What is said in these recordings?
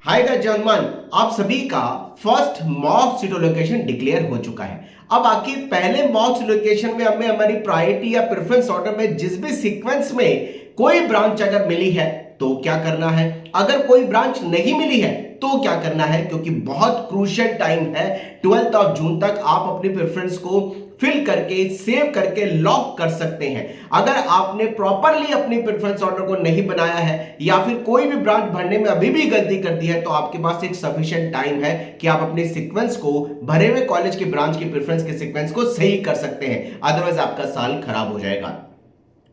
Hi guys जॉनमान, आप सभी का first mock seat location declare हो चुका है। अब आखिर पहले मॉक सीट लोकेशन में हमें हमारी प्रायोरिटी या प्रेफरेंस ऑर्डर में जिस भी सीक्वेंस में कोई ब्रांच अगर मिली है तो क्या करना है, अगर कोई ब्रांच नहीं मिली है तो क्या करना है, क्योंकि बहुत क्रूशियल टाइम है 12 ऑफ जून तक आप अपनी प्रेफरेंस को फिल करके सेव करके लॉक कर सकते हैं। अगर आपने प्रॉपरली अपनी प्रेफरेंस ऑर्डर को नहीं बनाया है या फिर कोई भी ब्रांच भरने में अभी भी गलती कर दी है तो आपके पास एक सफिशिएंट टाइम है कि आप अपने सीक्वेंस को भरे हुए कॉलेज की ब्रांच की प्रेफरेंस के सीक्वेंस को सही कर सकते हैं, अदरवाइज आपका साल खराब हो जाएगा।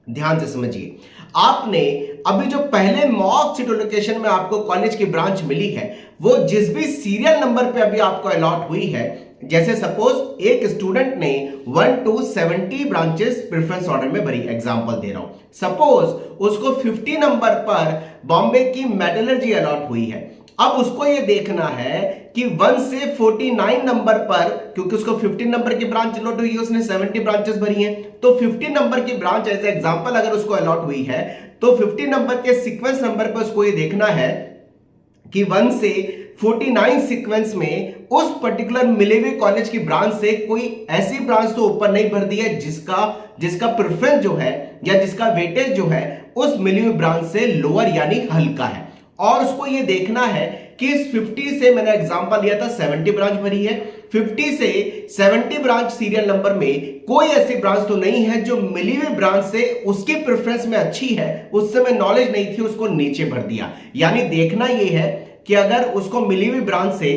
ध्यान से समझिए, आपने अभी जो पहले मॉक सीट लोकेशन में आपको कॉलेज की ब्रांच मिली है वो जिस भी सीरियल नंबर पे अभी आपको अलॉट हुई है, जैसे सपोज एक स्टूडेंट ने 1 to 70 ब्रांचेस प्रेफरेंस ऑर्डर में भरी, एग्जांपल दे रहा हूं, सपोज उसको 50 नंबर पर बॉम्बे की मेटलर्जी अलॉट हुई है। अब उसको ये देखना है कि 1 से 49 नंबर पर, क्योंकि उसको 15 नंबर की ब्रांच अलॉट हुई है, उसने 70 ब्रांचेस भरी हैं, तो 50 नंबर की ब्रांच एज एग्जांपल अगर उसको अलॉट हुई है तो 50 नंबर के सीक्वेंस नंबर पर उसको ये देखना है कि 1 से 49 सीक्वेंस में उस पर्टिकुलर मिले हुए कॉलेज की ब्रांच से कोई ऐसी ब्रांच तो ऊपर नहीं भर दी है जिसका प्रेफरेंस जो है या जिसका वेटेज जो है उस मिली हुई ब्रांच से लोअर यानी हल्का है। और उसको ये देखना है कि इस 50 से, मैंने एग्जांपल लिया था 70 ब्रांच भरी है, 50 से 70 ब्रांच सीरियल नंबर में कोई ऐसी ब्रांच तो नहीं है जो मिली हुई ब्रांच से उसकी प्रेफरेंस में अच्छी है, उस समय नॉलेज नहीं थी, उसको नीचे भर दिया। यानी देखना यह है कि अगर उसको मिली हुई ब्रांच से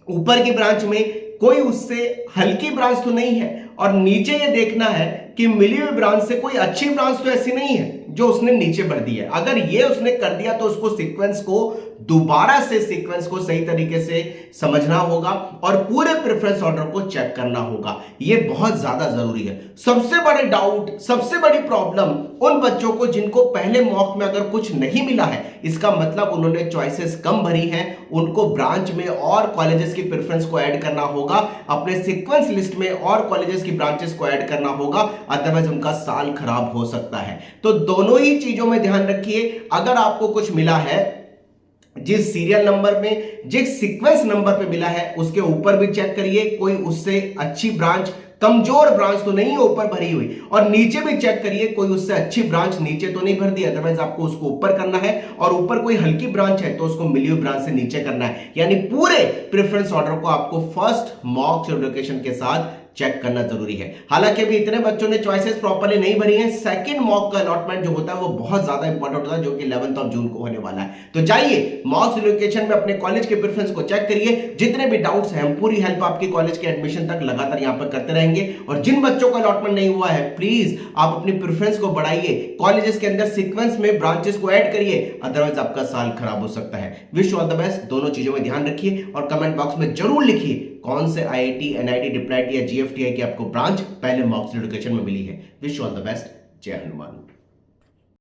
ऊपर की ब्रांच में कोई उससे हल्की ब्रांच तो नहीं है, और नीचे ये देखना है कि मिली हुई ब्रांच से कोई अच्छी ब्रांच तो ऐसी नहीं है जो उसने नीचे भर दी है। अगर ये उसने कर दिया तो उसको सीक्वेंस को दोबारा से सीक्वेंस को सही तरीके से समझना होगा और पूरे प्रेफरेंस ऑर्डर को चेक करना होगा। ये बहुत ज्यादा जरूरी है। सबसे बड़े डाउट, सबसे बड़ी प्रॉब्लम उन बच्चों को जिनको पहले मॉक में अगर कुछ नहीं मिला है, इसका मतलब उन्होंने चॉइसेस कम भरी हैं, उनको ब्रांच में और कॉलेजेस की प्रेफरेंस को ऐड करना होगा, अपने सीक्वेंस लिस्ट में और कॉलेजेस की ब्रांचेस को ऐड करना होगा, अदरवाइज उनका साल खराब हो सकता है। तो दोनों ही चीजों में ध्यान रखिए। अगर आपको कुछ मिला है जिस सीरियल नंबर में, जिस सीक्वेंस नंबर पे मिला है, उसके ऊपर भी चेक करिए कोई उससे अच्छी ब्रांच, कमजोर ब्रांच तो नहीं है ऊपर भरी हुई, और नीचे भी चेक करिए कोई उससे अच्छी ब्रांच नीचे तो नहीं भर दी, अदरवाइज आपको उसको ऊपर करना है, और ऊपर कोई हल्की ब्रांच है तो उसको मिली हुई ब्रांच से नीचे करना है। यानी पूरे प्रेफरेंस ऑर्डर को आपको फर्स्ट मॉक लोकेशन के साथ चेक करना जरूरी है। हालांकि अभी इतने बच्चों ने चॉइसेस प्रॉपर्ली नहीं भरी हैं, सेकंड मॉक का अलॉटमेंट जो होता है वो बहुत ज्यादा इंपॉर्टेंट होता है, जो कि 11 ऑफ जून को होने वाला है। तो जाइए मॉक लोकेशन में अपने कॉलेज के प्रेफरेंस को चेक करिए। जितने भी डाउट्स हैं हम पूरी हेल्प आपकी कॉलेज के एडमिशन तक लगातार यहां पर करते रहेंगे। और जिन बच्चों का अलॉटमेंट नहीं हुआ है, प्लीज आप अपनी प्रेफरेंस को बढ़ाइए, कॉलेजेस के अंदर सीक्वेंस में ब्रांचेस को ऐड करिए, अदरवाइज आपका साल खराब हो सकता है। Wish you all the best. दोनों चीजों में ध्यान रखिए और कमेंट बॉक्स में जरूर लिखिए कौन से आईआईटी, एनआईटी, डिप्लाइट या जीएफटीआई की आपको ब्रांच पहले मॉक लोकेशन में मिली है। Wish you all the best. जय हनुमान।